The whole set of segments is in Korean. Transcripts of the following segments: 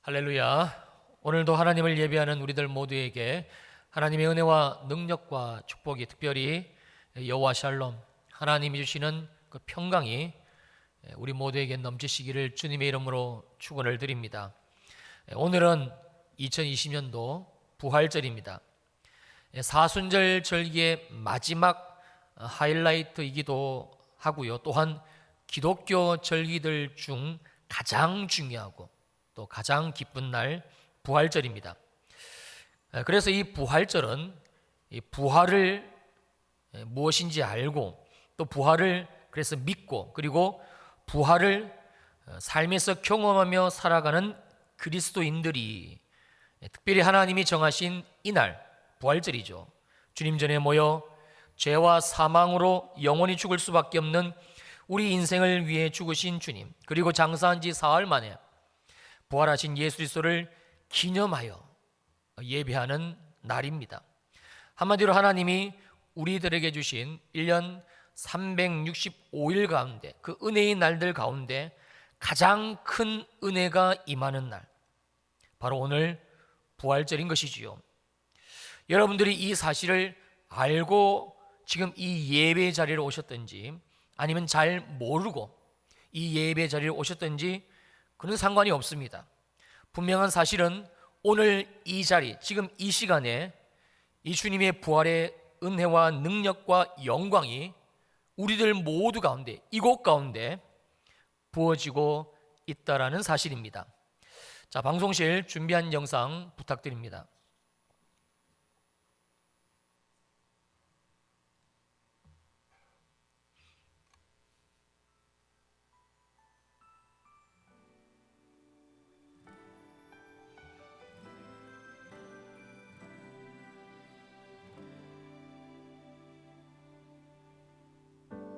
할렐루야. 오늘도 하나님을 예배하는 우리들 모두에게 하나님의 은혜와 능력과 축복이 특별히 여호와 샬롬 하나님이 주시는 그 평강이 우리 모두에게 넘치시기를 주님의 이름으로 축원을 드립니다. 오늘은 2020년도 부활절입니다. 사순절 절기의 마지막 하이라이트이기도 하고요. 또한 기독교 절기들 중 가장 중요하고 또 가장 기쁜 날 부활절입니다. 그래서 이 부활절은 이 부활을 무엇인지 알고 또 부활을 그래서 믿고 그리고 부활을 삶에서 경험하며 살아가는 그리스도인들이 특별히 하나님이 정하신 이날 부활절이죠. 주님 전에 모여 죄와 사망으로 영원히 죽을 수밖에 없는 우리 인생을 위해 죽으신 주님, 그리고 장사한 지 사흘 만에 부활하신 예수 그리스도를 기념하여 예배하는 날입니다. 한마디로 하나님이 우리들에게 주신 1년 365일 가운데 그 은혜의 날들 가운데 가장 큰 은혜가 임하는 날, 바로 오늘 부활절인 것이지요. 여러분들이 이 사실을 알고 지금 이 예배 자리에 오셨든지 아니면 잘 모르고 이 예배 자리에 오셨든지 그런 상관이 없습니다. 분명한 사실은 오늘 이 자리, 지금 이 시간에 이 주님의 부활의 은혜와 능력과 영광이 우리들 모두 가운데, 이곳 가운데 부어지고 있다라는 사실입니다. 자, 방송실 준비한 영상 부탁드립니다.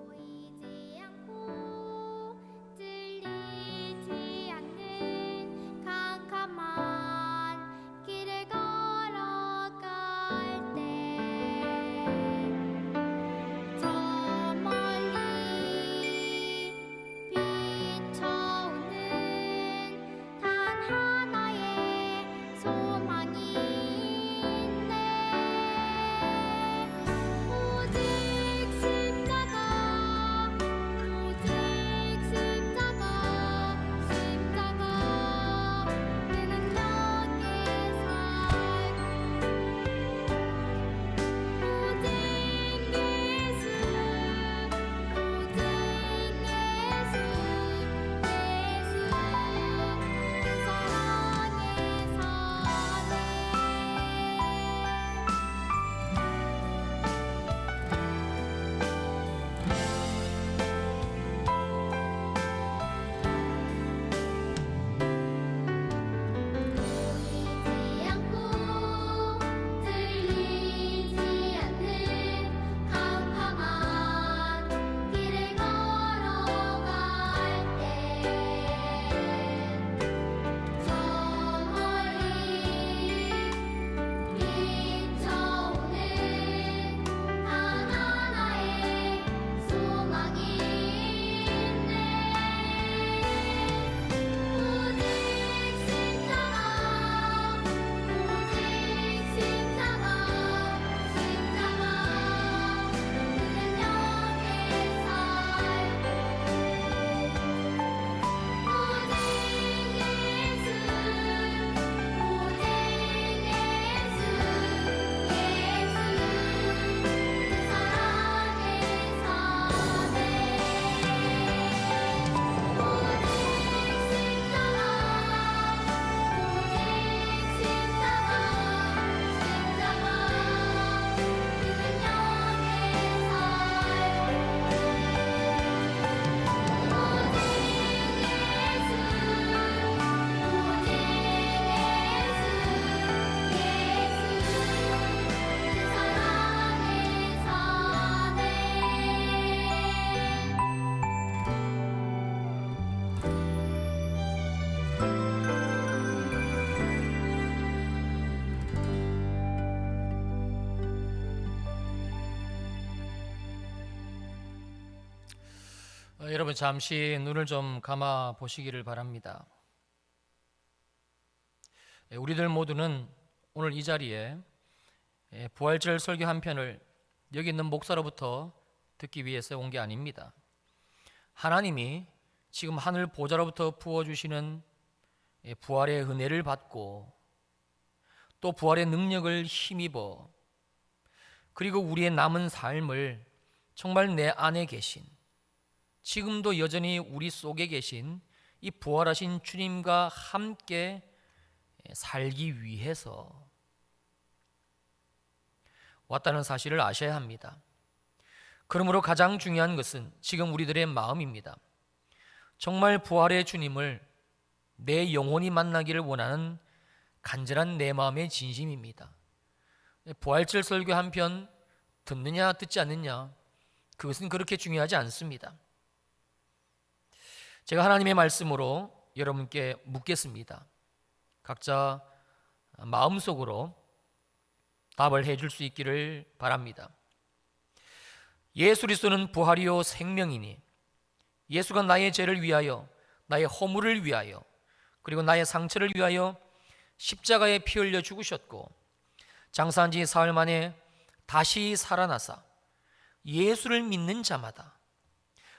보이지 않고 들리지 않는 캄캄한 길을 걸어갈 때 저 멀리 비춰오는 단 하나의 소망이 있네. 오직 십자가, 오직 십자가, 십자가 그 능력의 삶, 오직 예수, 오직 예수, 예수 그 사랑의 보이지 않고 들리지 않는 캄캄한 길을 걸어갈 때 저 멀리 비춰오는 단 하나의 소망이 있네. 오직 십자가, 오직 십자가, 십자가 그 능력의 삶, 오직 예수, 오직 예수, 예수 그 사랑의 사대, 오직 십자가, 오직 십자가, 십자가 그 능력의 삶, 오직 예수, 오직 여러분 잠시 눈을 좀 감아 보시기를 바랍니다. 우리들 모두는 오늘 이 자리에 부활절 설교 한 편을 여기 있는 목사로부터 듣기 위해서 온 게 아닙니다. 하나님이 지금 하늘 보좌로부터 부어주시는 부활의 은혜를 받고 또 부활의 능력을 힘입어 그리고 우리의 남은 삶을 정말 내 안에 계신, 지금도 여전히 우리 속에 계신 이 부활하신 주님과 함께 살기 위해서 왔다는 사실을 아셔야 합니다. 그러므로 가장 중요한 것은 지금 우리들의 마음입니다. 정말 부활의 주님을 내 영혼이 만나기를 원하는 간절한 내 마음의 진심입니다. 부활절 설교 한 편 듣느냐 듣지 않느냐, 그것은 그렇게 중요하지 않습니다. 제가 하나님의 말씀으로 여러분께 묻겠습니다. 각자 마음속으로 답을 해줄 수 있기를 바랍니다. 예수 그리스도는 부활이요 생명이니 예수가 나의 죄를 위하여, 나의 허물을 위하여, 그리고 나의 상처를 위하여 십자가에 피 흘려 죽으셨고 장사한 지 사흘 만에 다시 살아나사 예수를 믿는 자마다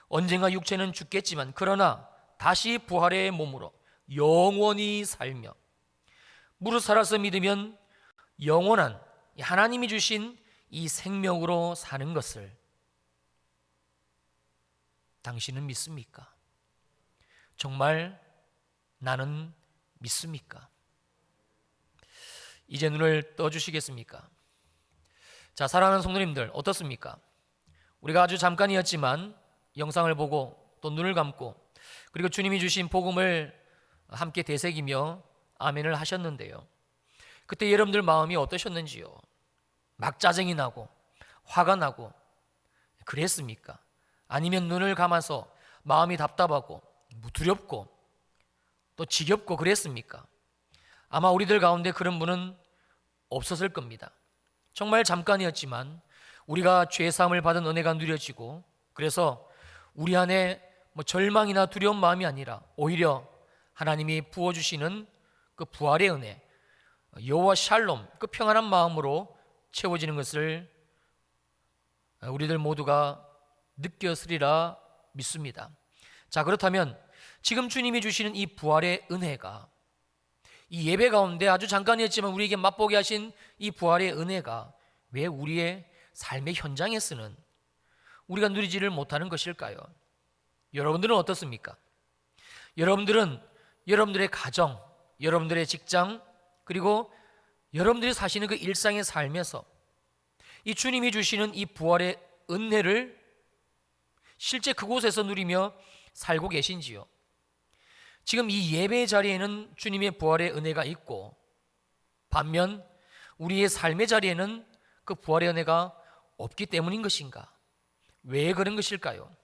언젠가 육체는 죽겠지만 그러나 다시 부활의 몸으로 영원히 살며 무릇 살아서 믿으면 영원한 하나님이 주신 이 생명으로 사는 것을 당신은 믿습니까? 정말 나는 믿습니까? 이제 눈을 떠주시겠습니까? 자, 사랑하는 성도님들 어떻습니까? 우리가 아주 잠깐이었지만 영상을 보고 또 눈을 감고 그리고 주님이 주신 복음을 함께 되새기며 아멘을 하셨는데요, 그때 여러분들 마음이 어떠셨는지요? 막 짜증이 나고 화가 나고 그랬습니까? 아니면 눈을 감아서 마음이 답답하고 두렵고 또 지겹고 그랬습니까? 아마 우리들 가운데 그런 분은 없었을 겁니다. 정말 잠깐이었지만 우리가 죄사함을 받은 은혜가 누려지고 그래서 우리 안에 절망이나 두려운 마음이 아니라 오히려 하나님이 부어주시는 그 부활의 은혜, 여호와 샬롬, 그 평안한 마음으로 채워지는 것을 우리들 모두가 느꼈으리라 믿습니다. 자, 그렇다면 지금 주님이 주시는 이 부활의 은혜가, 이 예배 가운데 아주 잠깐이었지만 우리에게 맛보게 하신 이 부활의 은혜가 왜 우리의 삶의 현장에서는 우리가 누리지를 못하는 것일까요? 여러분들은 어떻습니까? 여러분들은 여러분들의 가정, 여러분들의 직장, 그리고 여러분들이 사시는 그 일상의 삶에서 이 주님이 주시는 이 부활의 은혜를 실제 그곳에서 누리며 살고 계신지요? 지금 이 예배 자리에는 주님의 부활의 은혜가 있고 반면 우리의 삶의 자리에는 그 부활의 은혜가 없기 때문인 것인가? 왜 그런 것일까요?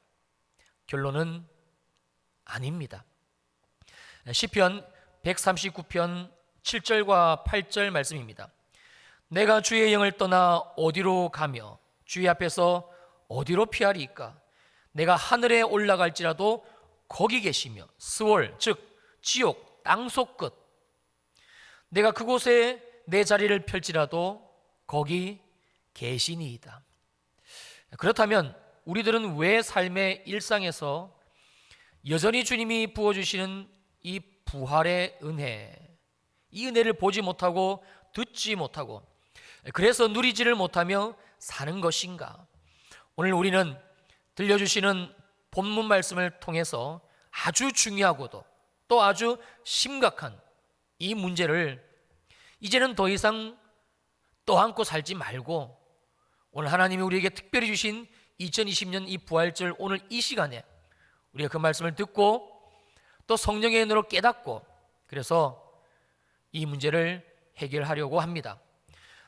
결론은 아닙니다. 시편 139편 7절과 8절 말씀입니다. 내가 주의 영을 떠나 어디로 가며 주의 앞에서 어디로 피하리이까? 내가 하늘에 올라갈지라도 거기 계시며 스월 즉 지옥 땅속 끝 내가 그곳에 내 자리를 펼지라도 거기 계시니이다. 그렇다면 우리들은 왜 삶의 일상에서 여전히 주님이 부어주시는 이 부활의 은혜, 이 은혜를 보지 못하고 듣지 못하고 그래서 누리지를 못하며 사는 것인가? 오늘 우리는 들려주시는 본문 말씀을 통해서 아주 중요하고도 또 아주 심각한 이 문제를 이제는 더 이상 떠안고 살지 말고 오늘 하나님이 우리에게 특별히 주신 2020년 이 부활절 오늘 이 시간에 우리가 그 말씀을 듣고 또 성령의 은혜로 깨닫고 그래서 이 문제를 해결하려고 합니다.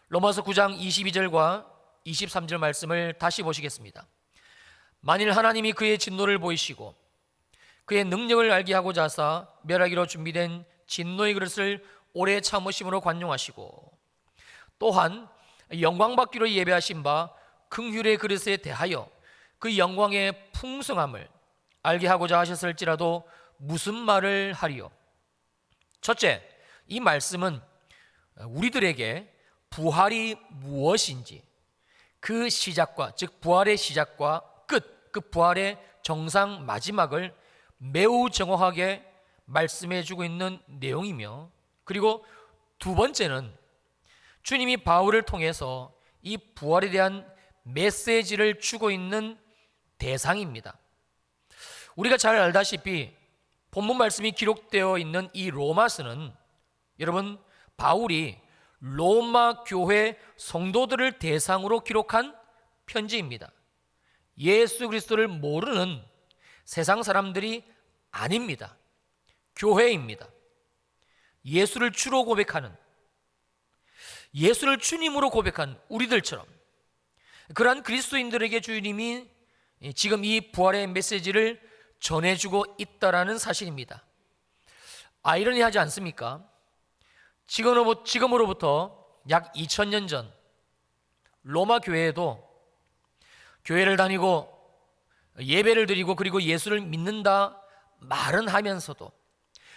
로마서 9장 22절과 23절 말씀을 다시 보시겠습니다. 만일 하나님이 그의 진노를 보이시고 그의 능력을 알게 하고자 하사 멸하기로 준비된 진노의 그릇을 오래 참으심으로 관용하시고 또한 영광 받기로 예배하신 바 긍휼의 그릇에 대하여 그 영광의 풍성함을 알게 하고자 하셨을지라도 무슨 말을 하리요? 첫째, 이 말씀은 우리들에게 부활이 무엇인지 그 시작과, 즉 부활의 시작과 끝, 그 부활의 정상 마지막을 매우 정확하게 말씀해 주고 있는 내용이며, 그리고 두 번째는 주님이 바울을 통해서 이 부활에 대한 메시지를 주고 있는 대상입니다. 우리가 잘 알다시피 본문 말씀이 기록되어 있는 이 로마서는, 여러분, 바울이 로마 교회 성도들을 대상으로 기록한 편지입니다. 예수 그리스도를 모르는 세상 사람들이 아닙니다. 교회입니다. 예수를 주로 고백하는, 예수를 주님으로 고백한 우리들처럼 그러한 그리스도인들에게 주님이 지금 이 부활의 메시지를 전해주고 있다라는 사실입니다. 아이러니하지 않습니까? 지금으로부터 약 2000년 전 로마 교회에도 교회를 다니고 예배를 드리고 그리고 예수를 믿는다 말은 하면서도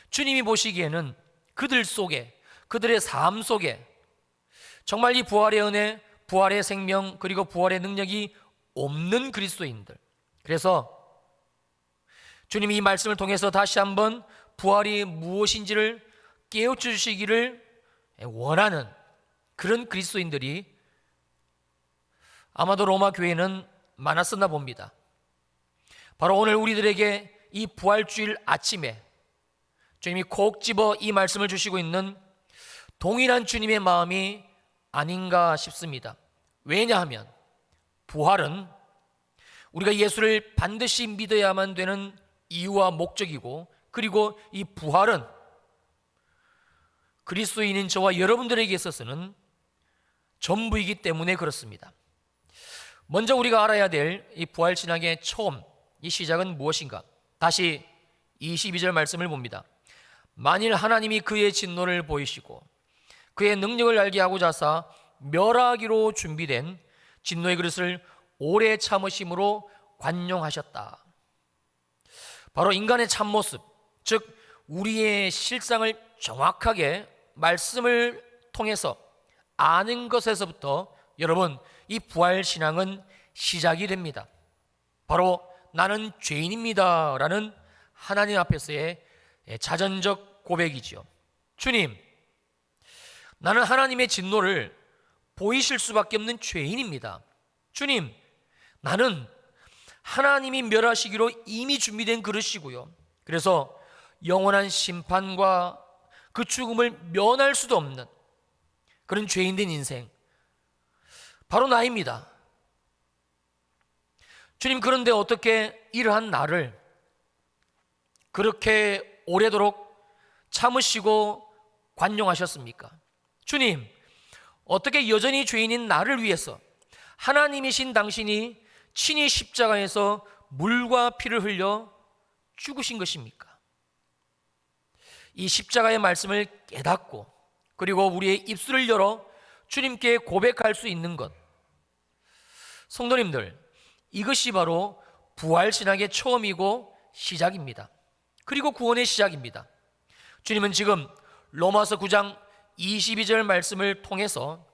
주님이 보시기에는 그들 속에, 그들의 삶 속에 정말 이 부활의 은혜, 부활의 생명, 그리고 부활의 능력이 없는 그리스도인들. 그래서 주님이 이 말씀을 통해서 다시 한번 부활이 무엇인지를 깨우쳐 주시기를 원하는 그런 그리스도인들이 아마도 로마 교회는 많았었나 봅니다. 바로 오늘 우리들에게 이 부활주일 아침에 주님이 콕 집어 이 말씀을 주시고 있는 동일한 주님의 마음이 아닌가 싶습니다. 왜냐하면 부활은 우리가 예수를 반드시 믿어야만 되는 이유와 목적이고, 그리고 이 부활은 그리스도인인 저와 여러분들에게 있어서는 전부이기 때문에 그렇습니다. 먼저 우리가 알아야 될 이 부활 신앙의 처음, 이 시작은 무엇인가? 다시 22절 말씀을 봅니다. 만일 하나님이 그의 진노를 보이시고 그의 능력을 알게 하고자 하사 멸하기로 준비된 진노의 그릇을 오래 참으심으로 관용하셨다. 바로 인간의 참모습, 즉 우리의 실상을 정확하게 말씀을 통해서 아는 것에서부터 여러분, 이 부활 신앙은 시작이 됩니다. 바로 나는 죄인입니다 라는 하나님 앞에서의 자전적 고백이지요. 주님, 나는 하나님의 진노를 보이실 수밖에 없는 죄인입니다. 주님, 나는 하나님이 멸하시기로 이미 준비된 그릇이고요. 그래서 영원한 심판과 그 죽음을 면할 수도 없는 그런 죄인된 인생, 바로 나입니다. 주님, 그런데 어떻게 이러한 나를 그렇게 오래도록 참으시고 관용하셨습니까? 주님, 어떻게 여전히 죄인인 나를 위해서 하나님이신 당신이 친히 십자가에서 물과 피를 흘려 죽으신 것입니까? 이 십자가의 말씀을 깨닫고 그리고 우리의 입술을 열어 주님께 고백할 수 있는 것, 성도님들, 이것이 바로 부활신앙의 처음이고 시작입니다. 그리고 구원의 시작입니다. 주님은 지금 로마서 9장 22절 말씀을 통해서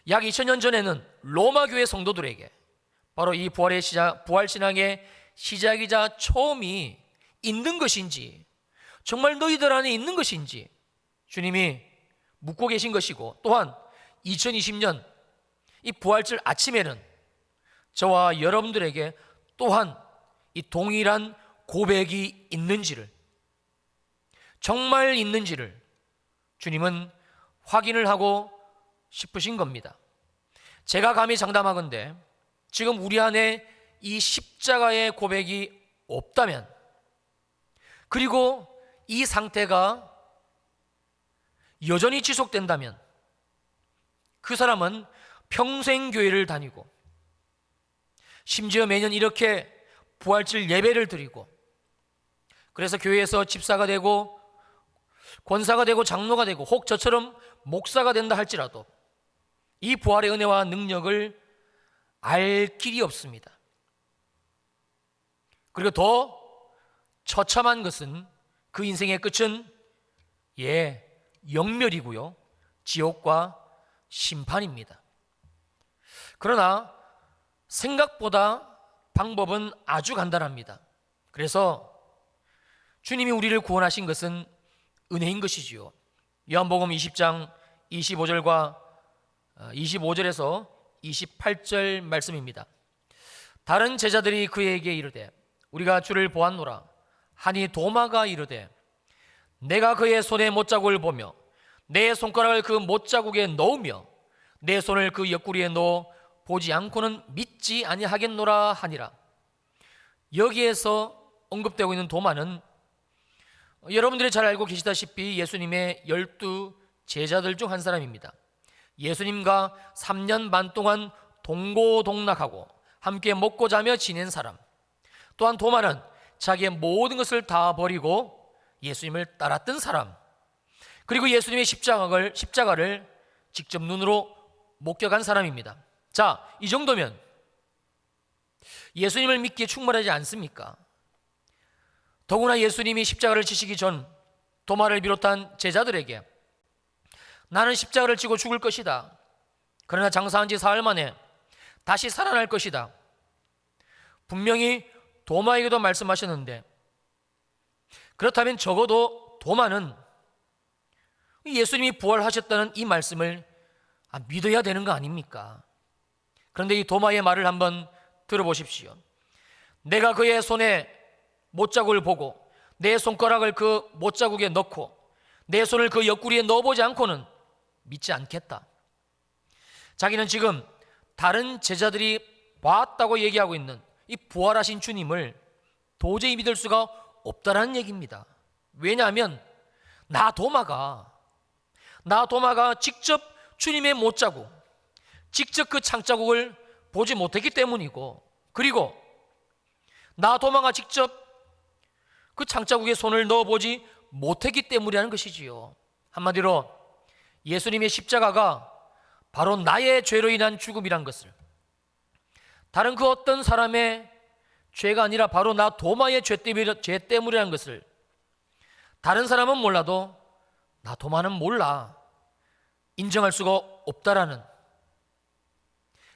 약 2000년 전에는 로마 교회 성도들에게 바로 이 부활의 시작, 부활신앙의 시작이자 처음이 있는 것인지, 정말 너희들 안에 있는 것인지 주님이 묻고 계신 것이고, 또한 2020년 이 부활절 아침에는 저와 여러분들에게 또한 이 동일한 고백이 있는지를, 정말 있는지를 주님은 확인을 하고 싶으신 겁니다. 제가 감히 장담하건대 지금 우리 안에 이 십자가의 고백이 없다면, 그리고 이 상태가 여전히 지속된다면 그 사람은 평생 교회를 다니고 심지어 매년 이렇게 부활절 예배를 드리고, 그래서 교회에서 집사가 되고 권사가 되고 장로가 되고 혹 저처럼 목사가 된다 할지라도 이 부활의 은혜와 능력을 알 길이 없습니다. 그리고 더 처참한 것은 그 인생의 끝은 영멸이고요, 지옥과 심판입니다. 그러나 생각보다 방법은 아주 간단합니다. 그래서 주님이 우리를 구원하신 것은 은혜인 것이지요. 요한복음 20장 25절과 25절에서 28절 말씀입니다. 다른 제자들이 그에게 이르되 우리가 주를 보았노라 하니 도마가 이르되 내가 그의 손에 못자국을 보며 내 손가락을 그 못자국에 넣으며 내 손을 그 옆구리에 넣어 보지 않고는 믿지 아니하겠노라 하니라. 여기에서 언급되고 있는 도마는 여러분들이 잘 알고 계시다시피 예수님의 12 제자들 중 한 사람입니다. 예수님과 3년 반 동안 동고동락하고 함께 먹고 자며 지낸 사람. 또한 도마는 자기의 모든 것을 다 버리고 예수님을 따랐던 사람. 그리고 예수님의 십자가를 직접 눈으로 목격한 사람입니다. 자, 이 정도면 예수님을 믿기에 충분하지 않습니까? 더구나 예수님이 십자가를 지시기 전 도마를 비롯한 제자들에게 나는 십자가를 지고 죽을 것이다. 그러나 장사한 지 사흘 만에 다시 살아날 것이다. 분명히 도마에게도 말씀하셨는데, 그렇다면 적어도 도마는 예수님이 부활하셨다는 이 말씀을 믿어야 되는 거 아닙니까? 그런데 이 도마의 말을 한번 들어보십시오. 내가 그의 손에 못자국을 보고 내 손가락을 그 못자국에 넣고 내 손을 그 옆구리에 넣어보지 않고는 믿지 않겠다. 자기는 지금 다른 제자들이 봤다고 얘기하고 있는 이 부활하신 주님을 도저히 믿을 수가 없다라는 얘기입니다. 왜냐하면 나 도마가 직접 주님의 못자국, 직접 그 창자국을 보지 못했기 때문이고, 그리고 나 도마가 직접 그 창자국에 손을 넣어보지 못했기 때문이라는 것이지요. 한마디로 예수님의 십자가가 바로 나의 죄로 인한 죽음이란 것을, 다른 그 어떤 사람의 죄가 아니라 바로 나 도마의 죄 때문이라는 것을 다른 사람은 몰라도 나 도마는 몰라 인정할 수가 없다라는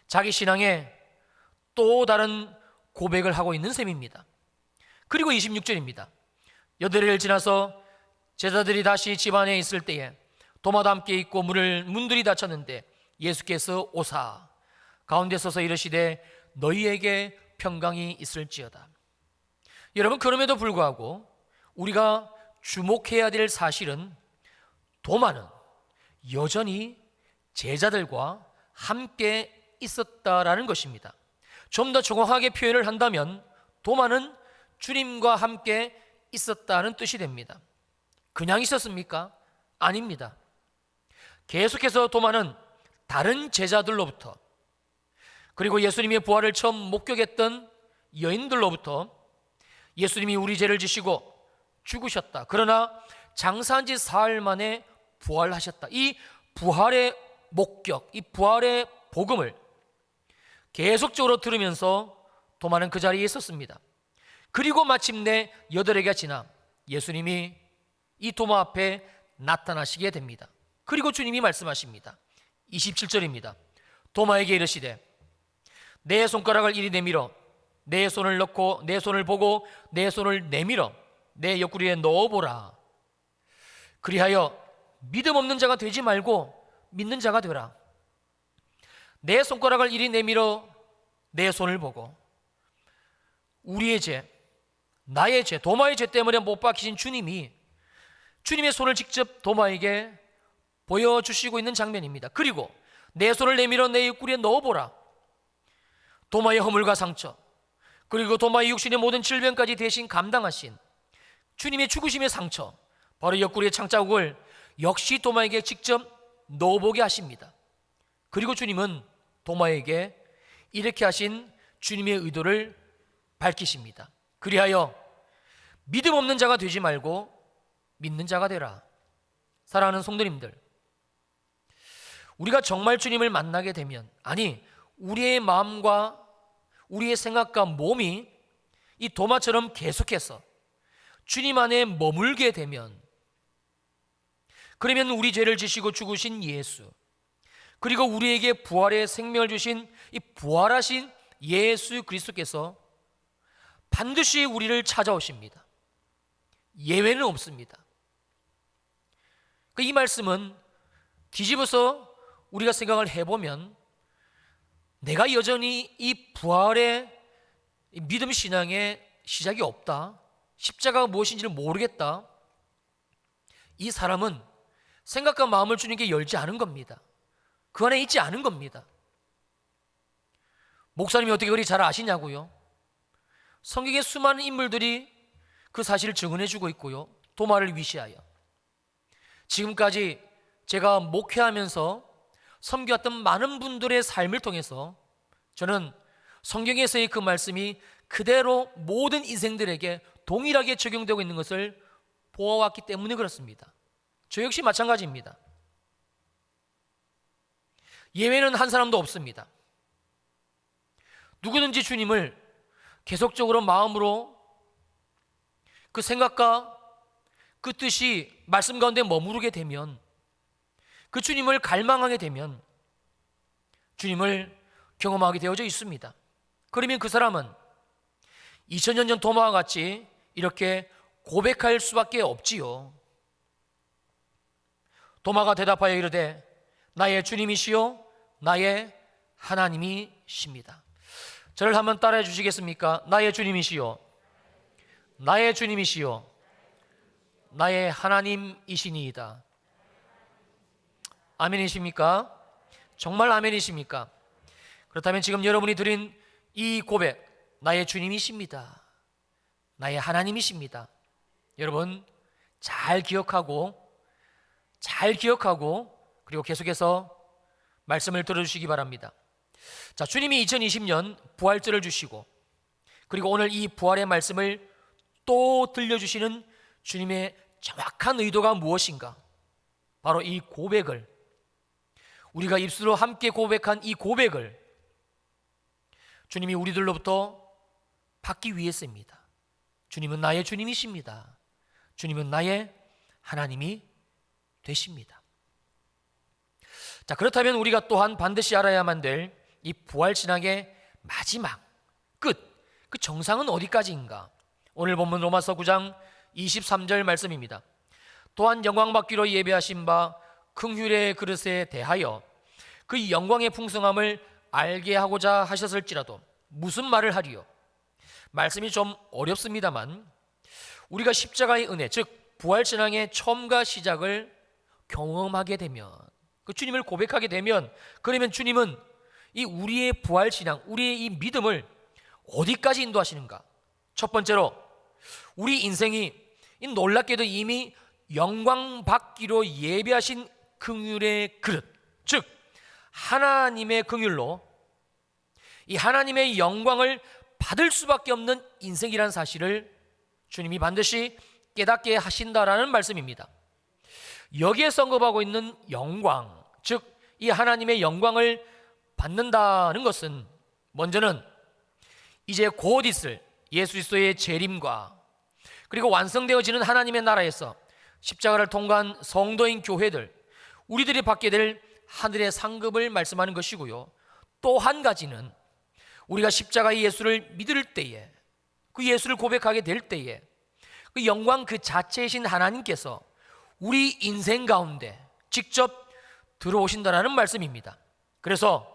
자기 신앙의 또 다른 고백을 하고 있는 셈입니다. 그리고 26절입니다. 여드레를 지나서 제자들이 다시 집 안에 있을 때에 도마도 함께 있고 문들이 닫혔는데 예수께서 오사 가운데 서서 이르시되 너희에게 평강이 있을지어다. 여러분, 그럼에도 불구하고 우리가 주목해야 될 사실은 도마는 여전히 제자들과 함께 있었다라는 것입니다. 좀 더 정확하게 표현을 한다면 도마는 주님과 함께 있었다는 뜻이 됩니다. 그냥 있었습니까? 아닙니다. 계속해서 도마는 다른 제자들로부터, 그리고 예수님의 부활을 처음 목격했던 여인들로부터 예수님이 우리 죄를 지시고 죽으셨다, 그러나 장사한 지 사흘 만에 부활하셨다, 이 부활의 목격, 이 부활의 복음을 계속적으로 들으면서 도마는 그 자리에 있었습니다. 그리고 마침내 여드레가 지나 예수님이 이 도마 앞에 나타나시게 됩니다. 그리고 주님이 말씀하십니다. 27절입니다. 도마에게 이르시되 내 손가락을 이리 내밀어 내 손을 넣고 내 손을 보고 내 손을 내밀어 내 옆구리에 넣어보라. 그리하여 믿음 없는 자가 되지 말고 믿는 자가 되라. 내 손가락을 이리 내밀어 내 손을 보고 우리의 죄, 나의 죄, 도마의 죄 때문에 못 박히신 주님이 주님의 손을 직접 도마에게 보여주시고 있는 장면입니다. 그리고 내 손을 내밀어 내 옆구리에 넣어보라. 도마의 허물과 상처, 그리고 도마의 육신의 모든 질병까지 대신 감당하신 주님의 죽으심의 상처, 바로 옆구리의 창자국을 역시 도마에게 직접 넣어보게 하십니다. 그리고 주님은 도마에게 이렇게 하신 주님의 의도를 밝히십니다. 그리하여 믿음 없는 자가 되지 말고 믿는 자가 되라. 사랑하는 성도님들, 우리가 정말 주님을 만나게 되면, 아니 우리의 마음과 우리의 생각과 몸이 이 도마처럼 계속해서 주님 안에 머물게 되면, 그러면 우리 죄를 지시고 죽으신 예수, 그리고 우리에게 부활의 생명을 주신 이 부활하신 예수 그리스도께서 반드시 우리를 찾아오십니다. 예외는 없습니다. 이 말씀은 뒤집어서 우리가 생각을 해보면 내가 여전히 이 부활의 믿음 신앙의 시작이 없다, 십자가가 무엇인지를 모르겠다, 이 사람은 생각과 마음을 주님께 열지 않은 겁니다. 그 안에 있지 않은 겁니다. 목사님이 어떻게 그리 잘 아시냐고요? 성경의 수많은 인물들이 그 사실을 증언해 주고 있고요, 도마를 위시하여 지금까지 제가 목회하면서 섬겨왔던 많은 분들의 삶을 통해서 저는 성경에서의 그 말씀이 그대로 모든 인생들에게 동일하게 적용되고 있는 것을 보아왔기 때문에 그렇습니다. 저 역시 마찬가지입니다. 예외는 한 사람도 없습니다. 누구든지 주님을 계속적으로 마음으로 그 생각과 그 뜻이 말씀 가운데 머무르게 되면, 그 주님을 갈망하게 되면 주님을 경험하게 되어져 있습니다. 그러면 그 사람은 2000년 전 도마와 같이 이렇게 고백할 수밖에 없지요. 도마가 대답하여 이르되 나의 주님이시요 나의 하나님이십니다. 저를 한번 따라해 주시겠습니까? 나의 주님이시요 나의 주님이시요 나의 하나님이시니이다. 아멘이십니까? 정말 아멘이십니까? 그렇다면 지금 여러분이 드린 이 고백, 나의 주님이십니다, 나의 하나님이십니다, 여러분 잘 기억하고 그리고 계속해서 말씀을 들어주시기 바랍니다. 자, 주님이 2020년 부활절을 주시고, 그리고 오늘 이 부활의 말씀을 또 들려주시는 주님의 정확한 의도가 무엇인가? 바로 이 고백을, 우리가 입술로 함께 고백한 이 고백을 주님이 우리들로부터 받기 위해서입니다. 주님은 나의 주님이십니다. 주님은 나의 하나님이 되십니다. 자, 그렇다면 우리가 또한 반드시 알아야만 될 이 부활 신앙의 마지막 끝, 그 정상은 어디까지인가? 오늘 본문 로마서 9장 23절 말씀입니다. 또한 영광받기로 예배하신 바 긍휼의 그릇에 대하여 그 영광의 풍성함을 알게 하고자 하셨을지라도 무슨 말을 하리요? 말씀이 좀 어렵습니다만 우리가 십자가의 은혜, 즉 부활 신앙의 처음과 시작을 경험하게 되면, 그 주님을 고백하게 되면, 그러면 주님은 이 우리의 부활 신앙, 우리의 이 믿음을 어디까지 인도하시는가? 첫 번째로 우리 인생이 이 놀랍게도 이미 영광 받기로 예배하신 긍휼의 그릇, 즉 하나님의 긍휼로 이 하나님의 영광을 받을 수밖에 없는 인생이라는 사실을 주님이 반드시 깨닫게 하신다라는 말씀입니다. 여기에 언급하고 있는 영광, 즉 이 하나님의 영광을 받는다는 것은 먼저는 이제 곧 있을 예수 그리스도의 재림과 그리고 완성되어지는 하나님의 나라에서 십자가를 통과한 성도인 교회들, 우리들이 받게 될 하늘의 상급을 말씀하는 것이고요, 또 한 가지는 우리가 십자가의 예수를 믿을 때에, 그 예수를 고백하게 될 때에 그 영광 그 자체이신 하나님께서 우리 인생 가운데 직접 들어오신다라는 말씀입니다. 그래서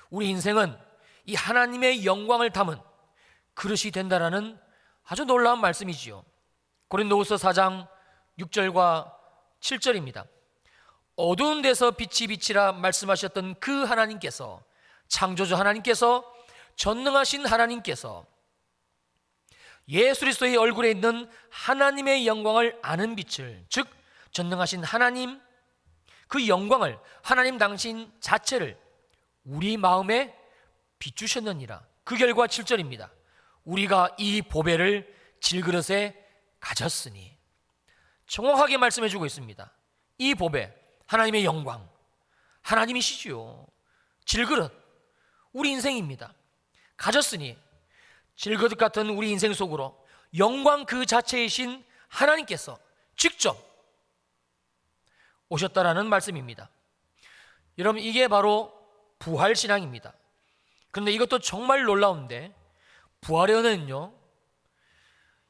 우리 인생은 이 하나님의 영광을 담은 그릇이 된다라는 아주 놀라운 말씀이지요. 고린도후서 4장 6절과 7절입니다. 어두운 데서 빛이 비치라 말씀하셨던 그 하나님께서, 창조주 하나님께서, 전능하신 하나님께서 예수 그리스도의 얼굴에 있는 하나님의 영광을 아는 빛을, 즉 전능하신 하나님, 그 영광을, 하나님 당신 자체를 우리 마음에 비추셨느니라. 그 결과 7절입니다. 우리가 이 보배를 질그릇에 가졌으니. 정확하게 말씀해 주고 있습니다. 이 보배, 하나님의 영광, 하나님이시지요. 질그릇, 우리 인생입니다. 가졌으니 질그릇 같은 우리 인생 속으로 영광 그 자체이신 하나님께서 직접 오셨다라는 말씀입니다. 여러분, 이게 바로 부활신앙입니다. 그런데 이것도 정말 놀라운데 부활의 은혜는요,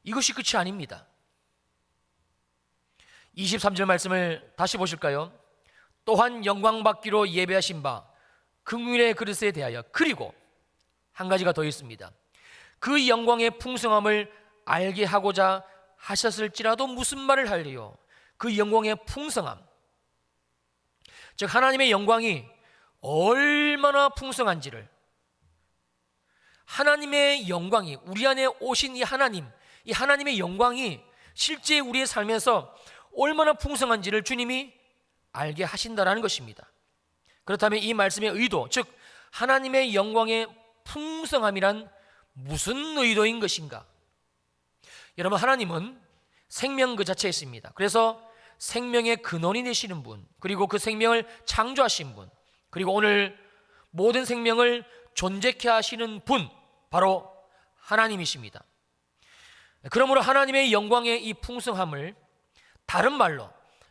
이것이 끝이 아닙니다. 23절 말씀을 다시 보실까요? 또한 영광 받기로 예배하신 바 긍휼의 그릇에 대하여, 그리고 한 가지가 더 있습니다. 그 영광의 풍성함을 알게 하고자 하셨을지라도 무슨 말을 할래요? 그 영광의 풍성함, 즉 하나님의 영광이 얼마나 풍성한지를, 하나님의 영광이, 우리 안에 오신 이 하나님의 영광이 실제 우리의 삶에서 얼마나 풍성한지를 주님이 알게 하신다라는 것입니다. 그렇다면 이 말씀의 의도, 즉 하나님의 영광의 풍성함이란 무슨 의도인 것인가? 여러분, 하나님은 생명 그 자체에 있습니다. 그래서 생명의 근원이 되시는 분, 그리고 그 생명을 창조하신 분, 그리고 오늘 모든 생명을 존재케 하시는 분, 바로 하나님이십니다. 그러므로 하나님의 영광의 이 풍성함을 다른 말로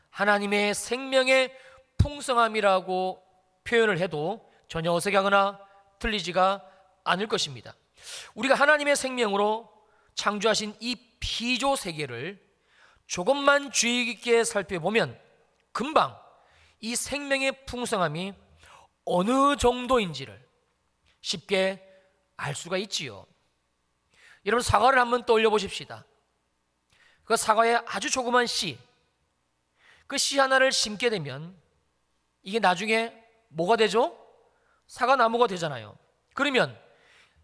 하나님의 생명의 풍성함이라고 표현을 해도 전혀 어색하거나 틀리지가 않을 것입니다. 우리가 하나님의 생명으로 창조하신 이 피조 세계를 조금만 주의 깊게 살펴보면 금방 이 생명의 풍성함이 어느 정도인지를 쉽게 알 수가 있지요. 여러분, 사과를 한번 떠올려 보십시다. 그 사과의 아주 조그만 씨, 그 씨 하나를 심게 되면 이게 나중에 뭐가 되죠? 사과나무가 되잖아요. 그러면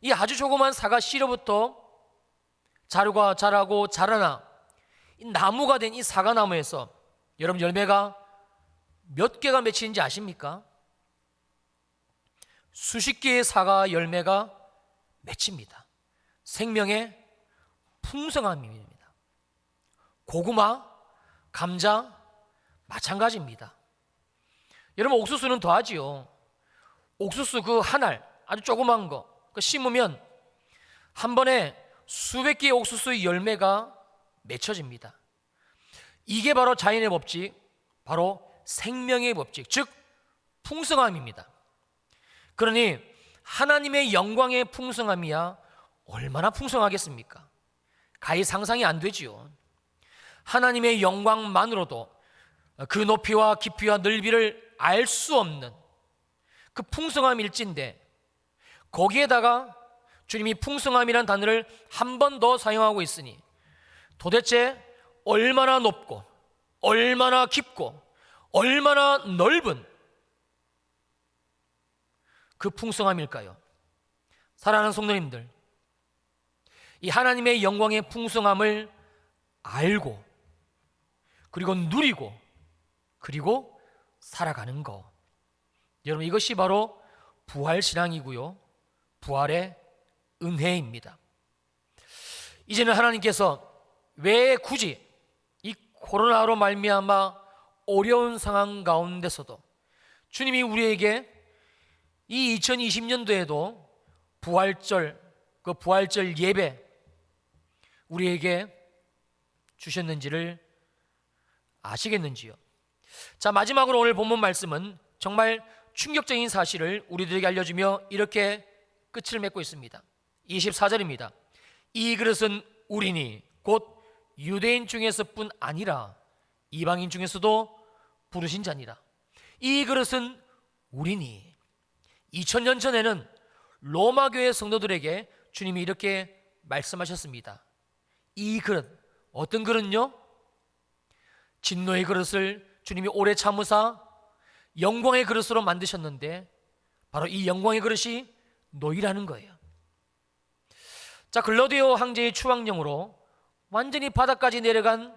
이 아주 조그만 사과 씨로부터 자루가 자라고 자라나 이 나무가 된 이 사과나무에서 여러분 열매가 몇 개가 맺히는지 아십니까? 수십 개의 사과 열매가 맺힙니다. 생명의 풍성함입니다. 고구마, 감자 마찬가지입니다. 여러분, 옥수수는 더하지요. 옥수수 그 한 알, 아주 조그만 거 심으면 한 번에 수백 개의 옥수수의 열매가 맺혀집니다. 이게 바로 자연의 법칙, 바로 생명의 법칙, 즉 풍성함입니다. 그러니 하나님의 영광의 풍성함이야 얼마나 풍성하겠습니까? 가히 상상이 안 되지요. 하나님의 영광만으로도 그 높이와 깊이와 넓이를 알 수 없는 그 풍성함일진데, 거기에다가 주님이 풍성함이란 단어를 한 번 더 사용하고 있으니 도대체 얼마나 높고 얼마나 깊고 얼마나 넓은 그 풍성함일까요? 사랑하는 성도님들, 이 하나님의 영광의 풍성함을 알고 그리고 누리고 그리고 살아가는 것, 여러분, 이것이 바로 부활신앙이고요, 부활의 은혜입니다. 이제는 하나님께서 왜 굳이 이 코로나로 말미암아 어려운 상황 가운데서도 주님이 우리에게 이 2020년도에도 부활절, 그 부활절 예배 우리에게 주셨는지를 아시겠는지요? 자, 마지막으로 오늘 본문 말씀은 정말 충격적인 사실을 우리들에게 알려주며 이렇게 끝을 맺고 있습니다. 24절입니다. 이 그릇은 우리니 곧 유대인 중에서뿐 아니라 이방인 중에서도 부르신 자니라. 이 그릇은 우리니, 2000년 전에는 로마 교회 성도들에게 주님이 이렇게 말씀하셨습니다. 이 그릇, 어떤 그릇요? 진노의 그릇을 주님이 오래 참으사 영광의 그릇으로 만드셨는데 바로 이 영광의 그릇이 너희라는 거예요. 자, 글라우디오 황제의 추방령으로 완전히 바닥까지 내려간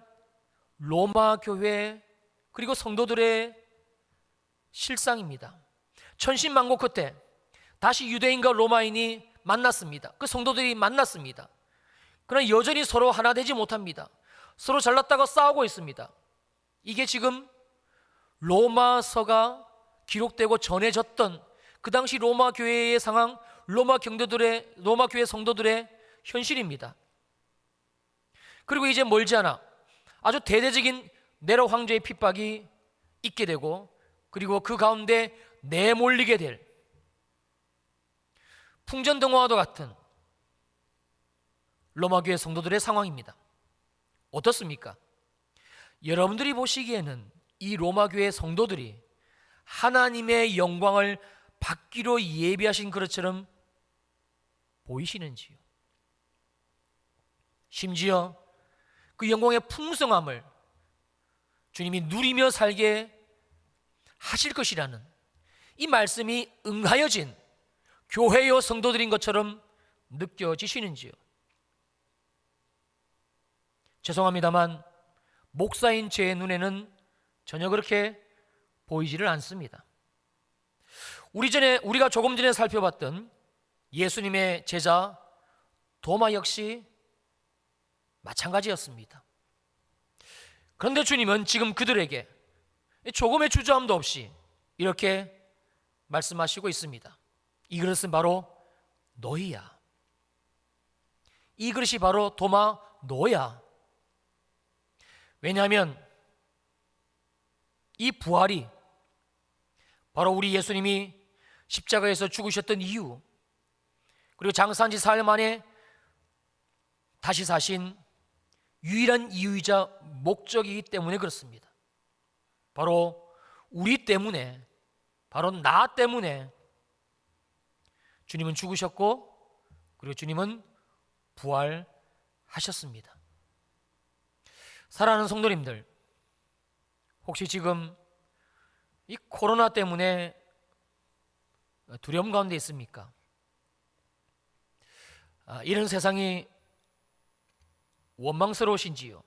로마 교회 그리고 성도들의 실상입니다. 천신만고 끝에 다시 유대인과 로마인이 만났습니다. 그 성도들이 만났습니다. 그러나 여전히 서로 하나 되지 못합니다. 서로 잘났다가 싸우고 있습니다. 이게 지금 로마서가 기록되고 전해졌던 그 당시 로마 교회의 상황, 로마 교회 성도들의 현실입니다. 그리고 이제 멀지 않아 아주 대대적인 네로 황제의 핍박이 있게 되고 그리고 그 가운데 내몰리게 될 풍전등화와도 같은 로마 교회 성도들의 상황입니다. 어떻습니까? 여러분들이 보시기에는 이 로마 교회 성도들이 하나님의 영광을 받기로 예비하신 그릇처럼 보이시는지요? 심지어 그 영광의 풍성함을 주님이 누리며 살게 하실 것이라는 이 말씀이 응하여진 교회요 성도들인 것처럼 느껴지시는지요? 죄송합니다만 목사인 제 눈에는 전혀 그렇게 보이지를 않습니다. 우리가 조금 전에 살펴봤던 예수님의 제자 도마 역시 마찬가지였습니다. 그런데 주님은 지금 그들에게 조금의 주저함도 없이 이렇게 말씀하시고 있습니다. 이 그릇은 바로 너희야. 이 그릇이 바로 도마 너야. 왜냐하면 이 부활이 바로 우리 예수님이 십자가에서 죽으셨던 이유, 그리고 장사한 지 사흘 만에 다시 사신 유일한 이유이자 목적이기 때문에 그렇습니다. 바로 우리 때문에, 바로 나 때문에 주님은 죽으셨고 그리고 주님은 부활하셨습니다. 사랑하는 성도님들, 혹시 지금 이 코로나 때문에 두려움 가운데 있습니까? 이런 세상이 원망스러우신지요?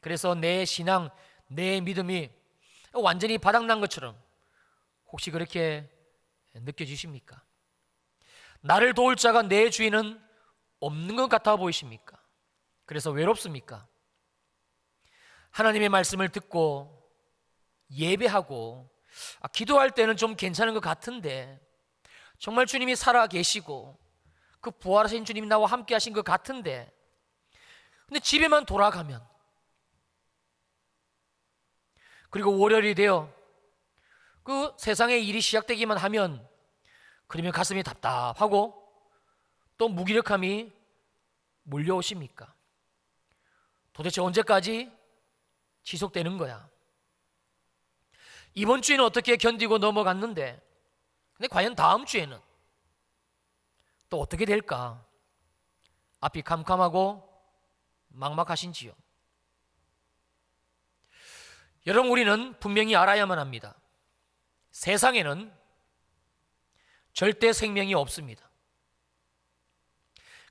그래서 내 신앙, 내 믿음이 완전히 바닥난 것처럼 혹시 그렇게 느껴지십니까? 나를 도울 자가 내 주위는 없는 것 같아 보이십니까? 그래서 외롭습니까? 하나님의 말씀을 듣고 예배하고 기도할 때는 좀 괜찮은 것 같은데, 정말 주님이 살아 계시고 그 부활하신 주님이 나와 함께 하신 것 같은데, 근데 집에만 돌아가면, 그리고 월요일이 되어 그 세상의 일이 시작되기만 하면 그러면 가슴이 답답하고 또 무기력함이 몰려오십니까? 도대체 언제까지 지속되는 거야? 이번 주에는 어떻게 견디고 넘어갔는데, 근데 과연 다음 주에는 또 어떻게 될까? 앞이 캄캄하고 막막하신지요? 여러분, 우리는 분명히 알아야만 합니다. 세상에는 절대 생명이 없습니다.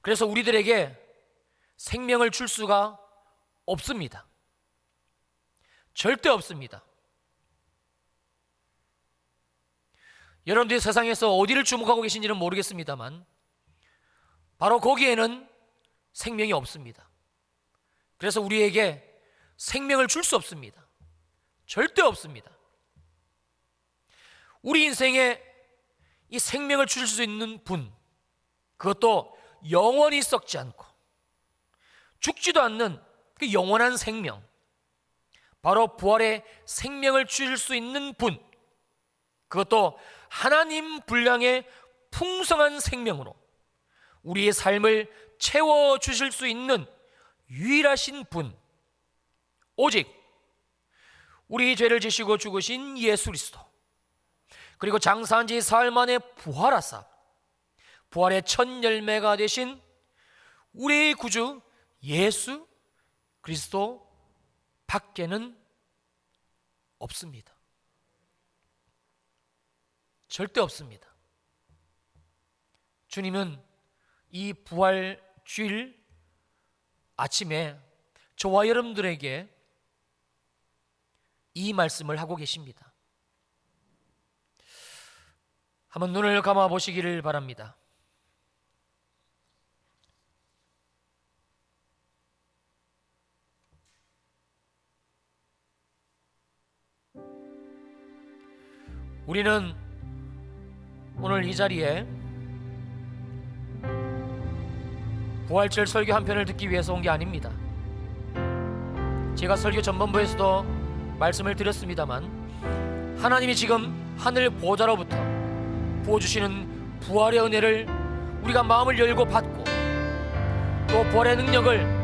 그래서 우리들에게 생명을 줄 수가 없습니다. 절대 없습니다. 여러분들이 세상에서 어디를 주목하고 계신지는 모르겠습니다만 바로 거기에는 생명이 없습니다. 그래서 우리에게 생명을 줄 수 없습니다. 절대 없습니다. 우리 인생에 이 생명을 줄 수 있는 분, 그것도 영원히 썩지 않고 죽지도 않는 그 영원한 생명, 바로 부활의 생명을 줄 수 있는 분, 그것도 하나님 분량의 풍성한 생명으로 우리의 삶을 채워주실 수 있는 유일하신 분, 오직 우리 죄를 지시고 죽으신 예수 그리스도, 그리고 장사한 지 사흘 만에 부활하사 부활의 첫 열매가 되신 우리의 구주 예수 그리스도 밖에는 없습니다. 절대 없습니다. 주님은 이 부활 주일 아침에 저와 여러분들에게 이 말씀을 하고 계십니다. 한번 눈을 감아 보시기를 바랍니다. 우리는 오늘 이 자리에 부활절 설교 한 편을 듣기 위해서 온 게 아닙니다. 제가 설교 전반부에서도 말씀을 드렸습니다만 하나님이 지금 하늘 보좌로부터 부어주시는 부활의 은혜를 우리가 마음을 열고 받고, 또 부활의 능력을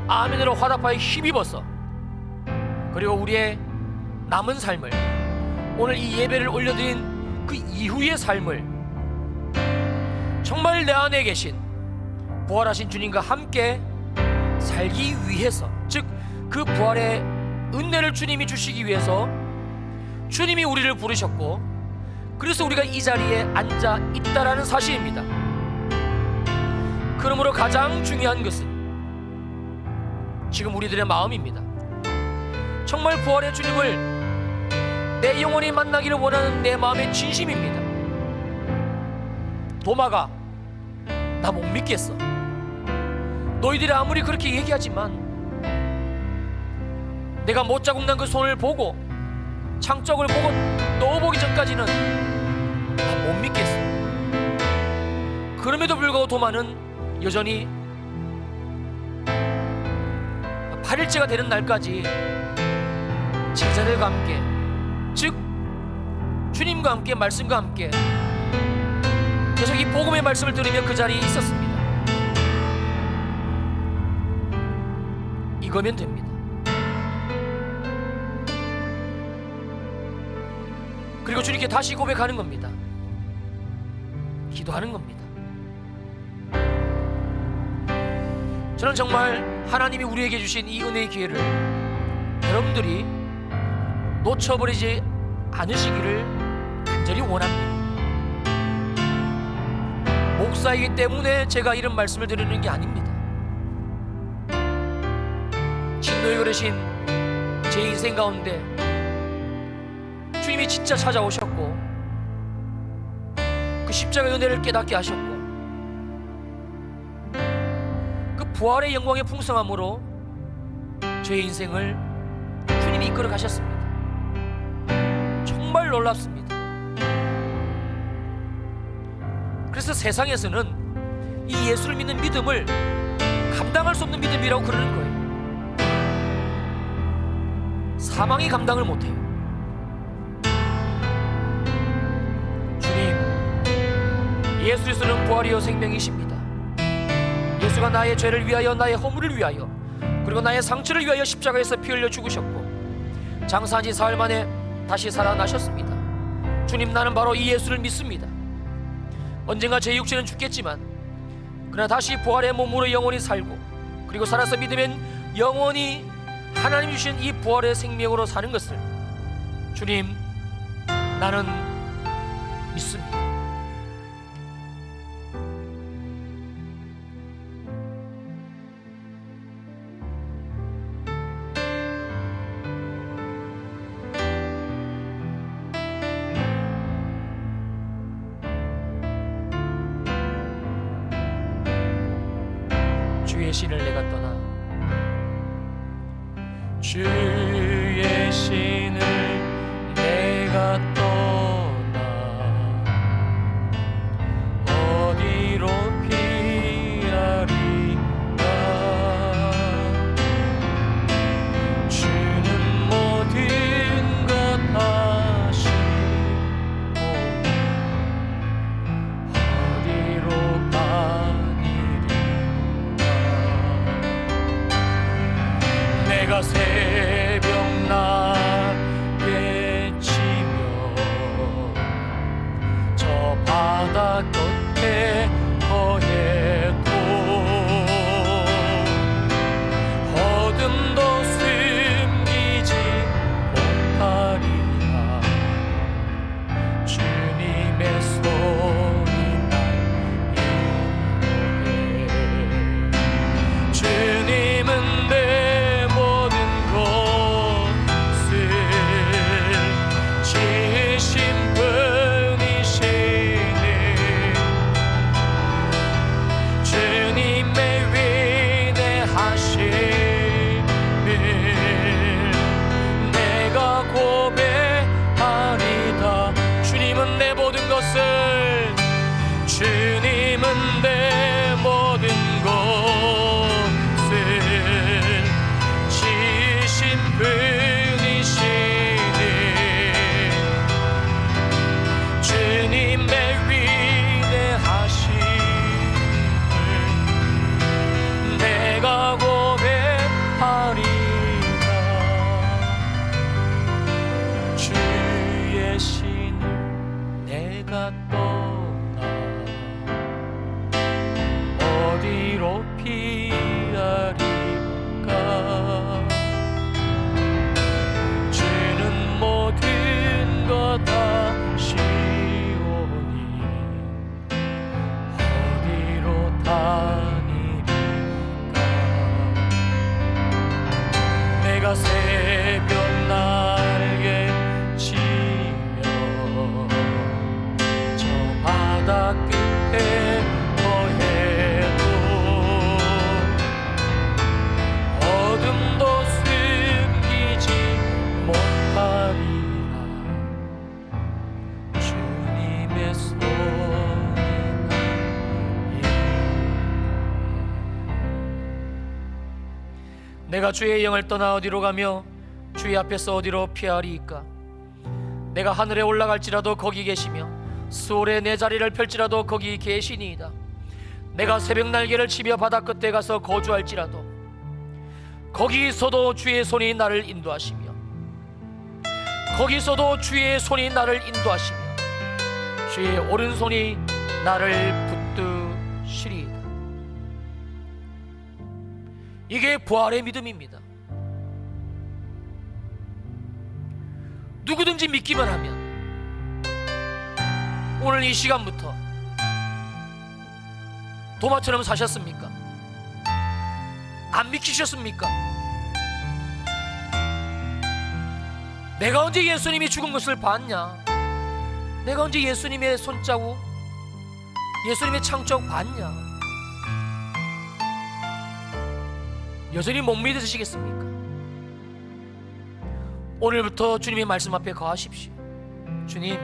아멘으로 화답하여 힘입어서, 그리고 우리의 남은 삶을, 오늘 이 예배를 올려드린 그 이후의 삶을 정말 내 안에 계신 부활하신 주님과 함께 살기 위해서, 즉 그 부활의 은혜를 주님이 주시기 위해서 주님이 우리를 부르셨고, 그래서 우리가 이 자리에 앉아 있다라는 사실입니다. 그러므로 가장 중요한 것은 지금 우리들의 마음입니다. 정말 부활의 주님을 내 영혼이 만나기를 원하는 내 마음의 진심입니다. 도마가 나 못 믿겠어. 너희들이 아무리 그렇게 얘기하지만 내가 못 자국 난 그 손을 보고 창적을 보고 넣어보기 전까지는 나 못 믿겠어. 그럼에도 불구하고 도마는 여전히 8일째가 되는 날까지 제자들과 함께, 즉 주님과 함께, 말씀과 함께 계속 이 복음의 말씀을 들으며 그 자리에 있었습니다. 이거면 됩니다. 그리고 주님께 다시 고백하는 겁니다. 기도하는 겁니다. 저는 정말 하나님이 우리에게 주신 이 은혜의 기회를 여러분들이 놓쳐버리지 않으시기를 간절히 원합니다. 목사이기 때문에 제가 이런 말씀을 드리는 게 아닙니다. 진노에 그러신 제 인생 가운데 주님이 진짜 찾아오셨고, 그 십자가의 은혜를 깨닫게 하셨고, 그 부활의 영광의 풍성함으로 저의 인생을 주님이 이끌어 가셨습니다. 정말 놀랍습니다. 그래서 세상에서는 이 예수를 믿는 믿음을 감당할 수 없는 믿음이라고 그러는 거예요. 사망이 감당을 못해요. 주님, 예수 그리스도는 부활이요 생명이십니다. 예수가 나의 죄를 위하여, 나의 허물을 위하여, 그리고 나의 상처를 위하여 십자가에서 피 흘려 죽으셨고 장사한 지 사흘 만에 다시 살아나셨습니다. 주님, 나는 바로 이 예수를 믿습니다. 언젠가 제 육체는 죽겠지만 그러나 다시 부활의 몸으로 영원히 살고, 그리고 살아서 믿으면 영원히 하나님 주신 이 부활의 생명으로 사는 것을 주님, 나는 믿습니다. 주의 신을 내가 떠나, 주의 신을 내가 떠나 어디로 피하리까. 주는 모든 것 아시고 어디로 가니리까. 내가 새 내가 주의 영을 떠나 어디로 가며 주의 앞에서 어디로 피하리이까? 내가 하늘에 올라갈지라도 거기 계시며 수월에 내 자리를 펼지라도 거기 계시니이다. 내가 새벽 날개를 치며 바다 끝에 가서 거주할지라도 거기서도 주의 손이 나를 인도하시며 거기서도 주의 손이 나를 인도하시며 주의 오른손이 나를 붙드시리이다. 이게 부활의 믿음입니다. 누구든지 믿기만 하면 오늘 이 시간부터 도마처럼 사셨습니까? 안 믿기셨습니까? 내가 언제 예수님이 죽은 것을 봤냐? 내가 언제 예수님의 손자국, 예수님의 창조 봤냐? 여전히 못 믿으시겠습니까? 오늘부터 주님의 말씀 앞에 거하십시오. 주님,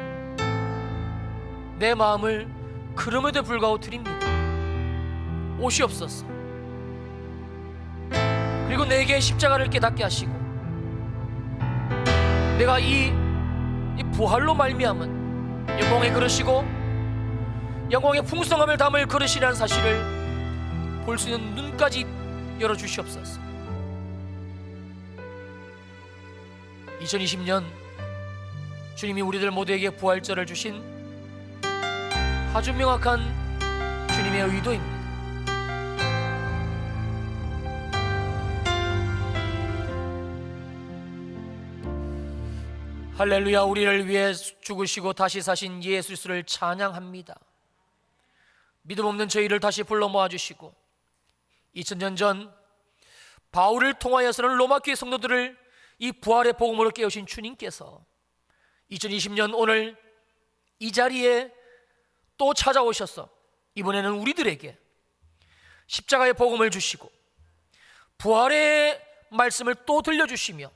내 마음을 그럼에도 불구하고 드립니다. 오시옵소서. 그리고 내게 십자가를 깨닫게 하시고 내가 이 부활로 말미암은 영광의 그릇이고 영광의 풍성함을 담을 그릇이라는 사실을 볼 수 있는 눈까지 열어주시옵소서. 2020년 주님이 우리들 모두에게 부활절을 주신 아주 명확한 주님의 의도입니다. 할렐루야. 우리를 위해 죽으시고 다시 사신 예수 그리스도를 찬양합니다. 믿음 없는 저희를 다시 불러 모아주시고 2000년 전 바울을 통하여서는 로마 교회 성도들을 이 부활의 복음으로 깨우신 주님께서 2020년 오늘 이 자리에 또 찾아오셔서 이번에는 우리들에게 십자가의 복음을 주시고 부활의 말씀을 또 들려주시며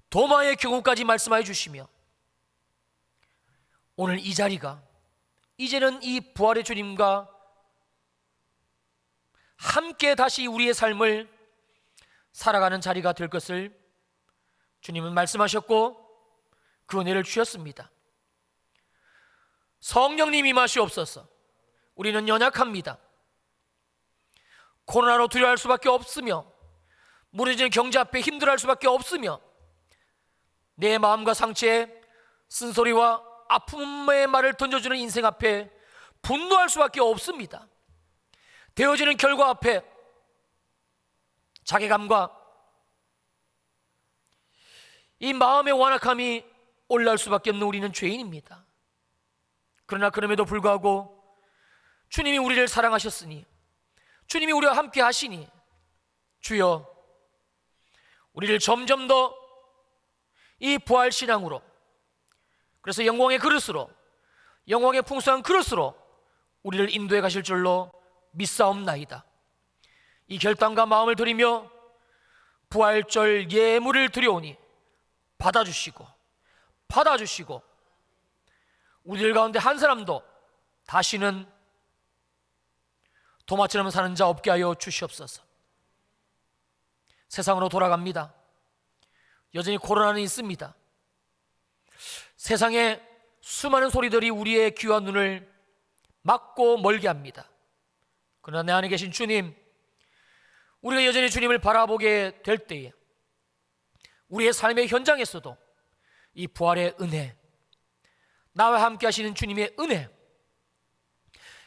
도마의 경우까지 말씀하여 주시며 오늘 이 자리가 이제는 이 부활의 주님과 함께 다시 우리의 삶을 살아가는 자리가 될 것을 주님은 말씀하셨고 그 은혜를 주셨습니다. 성령님 임하시옵소서. 우리는 연약합니다. 코로나로 두려워할 수밖에 없으며 무너지는 경제 앞에 힘들어할 수밖에 없으며 내 마음과 상처에 쓴소리와 아픔의 말을 던져주는 인생 앞에 분노할 수밖에 없습니다. 되어지는 결과 앞에 자괴감과 이 마음의 완악함이 올라올 수밖에 없는 우리는 죄인입니다. 그러나 그럼에도 불구하고 주님이 우리를 사랑하셨으니 주님이 우리와 함께 하시니 주여 우리를 점점 더 이 부활신앙으로 그래서 영광의 그릇으로 영광의 풍성한 그릇으로 우리를 인도해 가실 줄로 믿사옵나이다. 이 결단과 마음을 드리며 부활절 예물을 드려오니 받아주시고 우리들 가운데 한 사람도 다시는 도마처럼 사는 자 없게 하여 주시옵소서. 세상으로 돌아갑니다. 여전히 코로나는 있습니다. 세상에 수많은 소리들이 우리의 귀와 눈을 막고 멀게 합니다. 그러나 내 안에 계신 주님, 우리가 여전히 주님을 바라보게 될 때에 우리의 삶의 현장에서도 이 부활의 은혜, 나와 함께 하시는 주님의 은혜,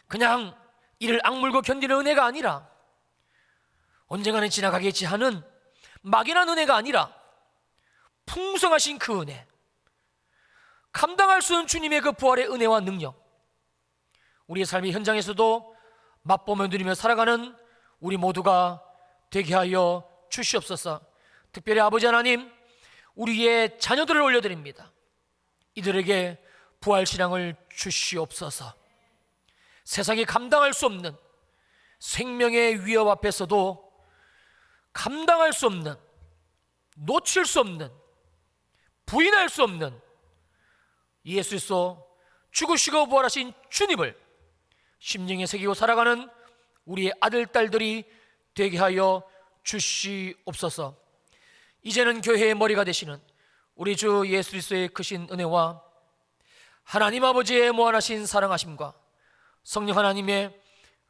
그냥 이를 악물고 견디는 은혜가 아니라 언젠가는 지나가겠지 하는 막연한 은혜가 아니라 풍성하신 그 은혜, 감당할 수 없는 주님의 그 부활의 은혜와 능력, 우리의 삶의 현장에서도 맛보며 누리며 살아가는 우리 모두가 되게 하여 주시옵소서. 특별히 아버지 하나님, 우리의 자녀들을 올려드립니다. 이들에게 부활신앙을 주시옵소서. 세상이 감당할 수 없는 생명의 위협 앞에서도 감당할 수 없는, 놓칠 수 없는, 부인할 수 없는 예수 그리스도 죽으시고 부활하신 주님을 심령에 새기고 살아가는 우리의 아들, 딸들이 되게 하여 주시옵소서. 이제는 교회의 머리가 되시는 우리 주 예수 그리스도의 크신 은혜와 하나님 아버지의 무한하신 사랑하심과 성령 하나님의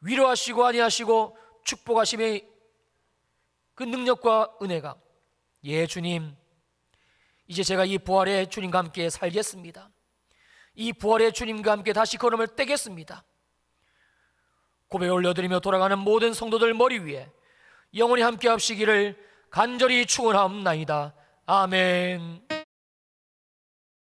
위로하시고 안위하시고 축복하심의 그 능력과 은혜가, 예 주님, 이제 제가 이 부활의 주님과 함께 살겠습니다. 이 부활의 주님과 함께 다시 걸음을 떼겠습니다. 고백 올려드리며 돌아가는 모든 성도들 머리 위에 영원히 함께 합시기를 간절히 축원하옵나이다. 아멘.